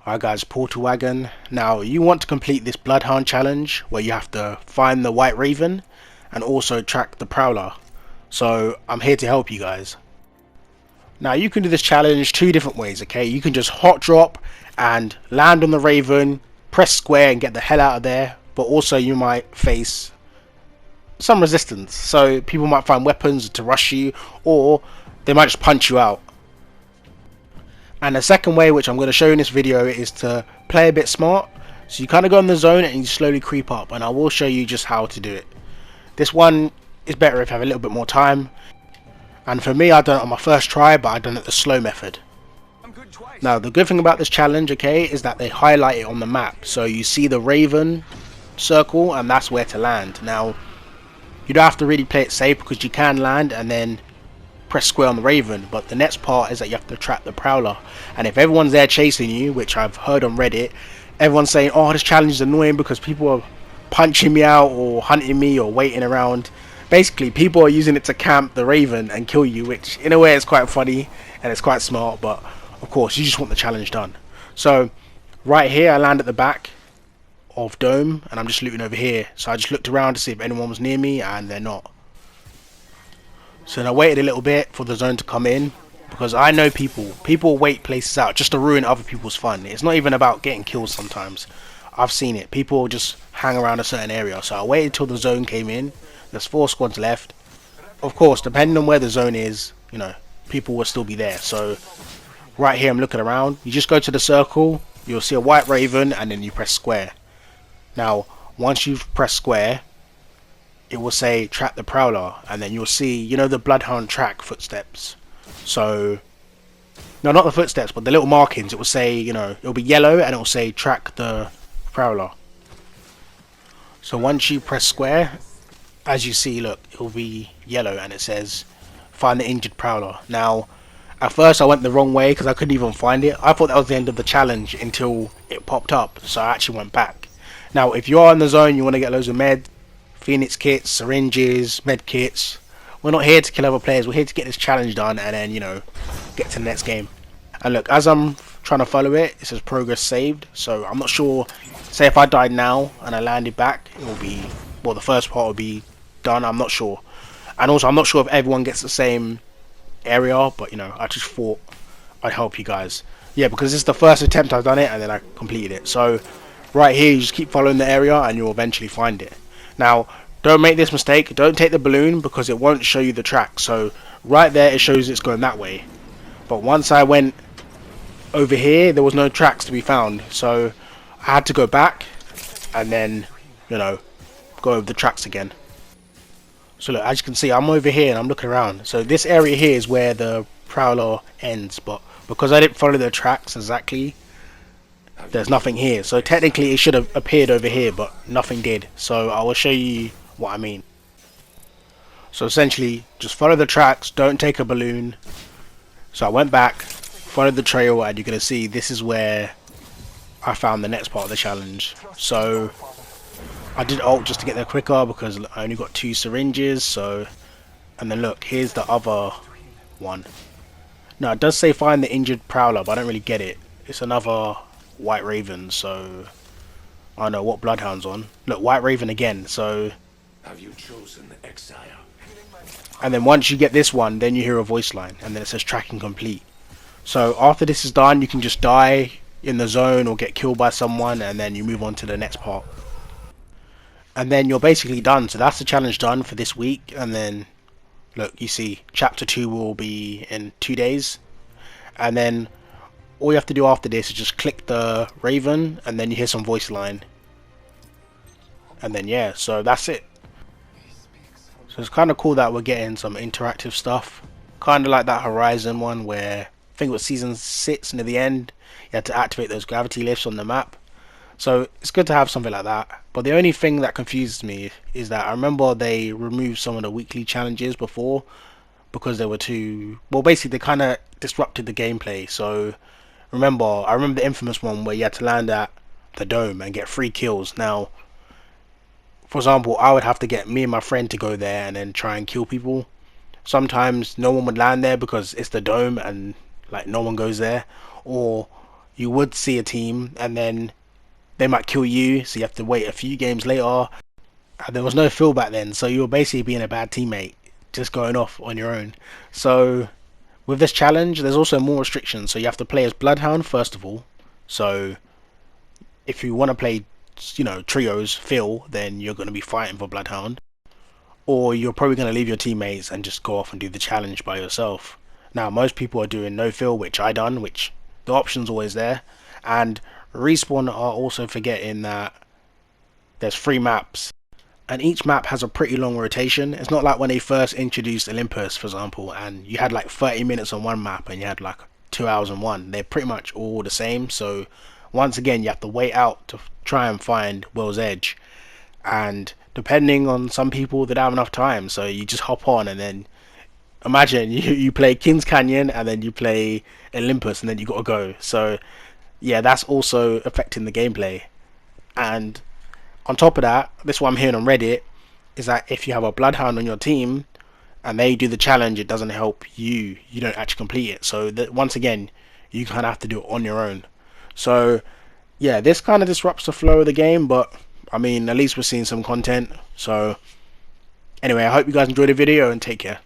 Alright guys, Portal Wagon. Now you want to complete this Bloodhound challenge where you have to find the White Raven and also track the Prowler. So I'm here to help you guys. Now you can do this challenge two different ways, okay? You can just hot drop and land on the Raven, press square and get the hell out of there, but also you might face some resistance. So people might find weapons to rush you, or they might just punch you out. And the second way, which I'm going to show you in this video, is to play a bit smart. So you kind of go in the zone and you slowly creep up, and I will show you just how to do it. This one is better if you have a little bit more time. And for me, I've done it on my first try, but I've done it the slow method. Now, the good thing about this challenge, okay, is that they highlight it on the map. So you see the Raven circle, and that's where to land. Now, you don't have to really play it safe because you can land and then press square on the Raven, but the next part is that you have to trap the Prowler. And if everyone's there chasing you, which I've heard on Reddit, everyone's saying, oh, this challenge is annoying because people are punching me out or hunting me or waiting around. Basically, people are using it to camp the Raven and kill you, which in a way is quite funny and it's quite smart, but of course you just want the challenge done. So right here I land at the back of Dome and I'm just looting over here. So I just looked around to see if anyone was near me, and they're not. So then I waited a little bit for the zone to come in, because I know people wait places out just to ruin other people's fun. It's not even about getting killed sometimes. I've seen it. People just hang around a certain area. So I waited till the zone came in. There's 4 squads left. Of course, depending on where the zone is, you know, people will still be there. So right here I'm looking around. You just go to the circle, you'll see a White Raven, and then you press square. Now, once you've pressed square, it will say track the Prowler, and then you'll see, you know, the Bloodhound track footsteps. So, no, not the footsteps, but the little markings. It will say, you know, it'll be yellow and it will say track the Prowler. So once you press square, as you see, look, it will be yellow and it says find the injured Prowler. Now, at first I went the wrong way because I couldn't even find it. I thought that was the end of the challenge until it popped up, so I actually went back. Now, if you are in the zone, you want to get loads of Phoenix kits, syringes, med kits. We're not here to kill other players, we're here to get this challenge done and then, you know, get to the next game. And look, as I'm trying to follow it, it says progress saved. So I'm not sure, say if I died now and I landed back, it will be, well, the first part will be done, I'm not sure. And also I'm not sure if everyone gets the same area, but you know, I just thought I'd help you guys. Yeah, because this is the first attempt I've done it and then I completed it. So right here you just keep following the area and you'll eventually find it. Now, don't make this mistake. Don't take the balloon because it won't show you the track. So right there it shows it's going that way. But once I went over here, there was no tracks to be found. So I had to go back and then, you know, go over the tracks again. So look, as you can see, I'm over here and I'm looking around. So this area here is where the Prowler ends. But because I didn't follow the tracks exactly, there's nothing here. So technically it should have appeared over here, but nothing did. So I will show you what I mean. So essentially, just follow the tracks, don't take a balloon. So I went back, followed the trail, and you're going to see this is where I found the next part of the challenge. So I did ult just to get there quicker because I only got 2 syringes. So, and then look, here's the other one. Now it does say find the injured Prowler, but I don't really get it. It's another White Raven, so I don't know what Bloodhound's on. Look, White Raven again. So have you chosen exile? And then once you get this one, then you hear a voice line and then it says tracking complete. So after this is done, you can just die in the zone or get killed by someone, and then you move on to the next part. And then you're basically done. So that's the challenge done for this week. And then look, you see chapter 2 will be in 2 days. And then all you have to do after this is just click the Raven and then you hear some voice line. And then yeah, so that's it. So it's kind of cool that we're getting some interactive stuff. Kind of like that Horizon one where, I think it was season 6 near the end, you had to activate those gravity lifts on the map. So it's good to have something like that. But the only thing that confuses me is that I remember they removed some of the weekly challenges before because they were too, well, basically they kind of disrupted the gameplay. So I remember the infamous one where you had to land at the Dome and get 3 kills. Now, for example, I would have to get me and my friend to go there and then try and kill people. Sometimes no one would land there because it's the Dome and like no one goes there. Or you would see a team and then they might kill you, so you have to wait a few games later. And there was no fill back then, so you were basically being a bad teammate, just going off on your own. So with this challenge, there's also more restrictions. So you have to play as Bloodhound first of all. So if you want to play, trios, fill, then you're going to be fighting for Bloodhound. Or you're probably going to leave your teammates and just go off and do the challenge by yourself. Now, most people are doing no fill, which I done, which the option's always there. And Respawn are also forgetting that there's 3 maps, and each map has a pretty long rotation. It's not like when they first introduced Olympus, for example, and you had like 30 minutes on one map and you had like 2 hours on one. They're pretty much all the same. So once again, you have to wait out to try and find Will's Edge. And depending on some people, they don't have enough time, so you just hop on and then imagine you play Kings Canyon and then you play Olympus and then you gotta go. So yeah, that's also affecting the gameplay. And on top of that, this is what I'm hearing on Reddit, is that if you have a Bloodhound on your team and they do the challenge, it doesn't help you. You don't actually complete it. So that once again, you kind of have to do it on your own. So yeah, this kind of disrupts the flow of the game, but I mean, at least we're seeing some content. So anyway, I hope you guys enjoyed the video and take care.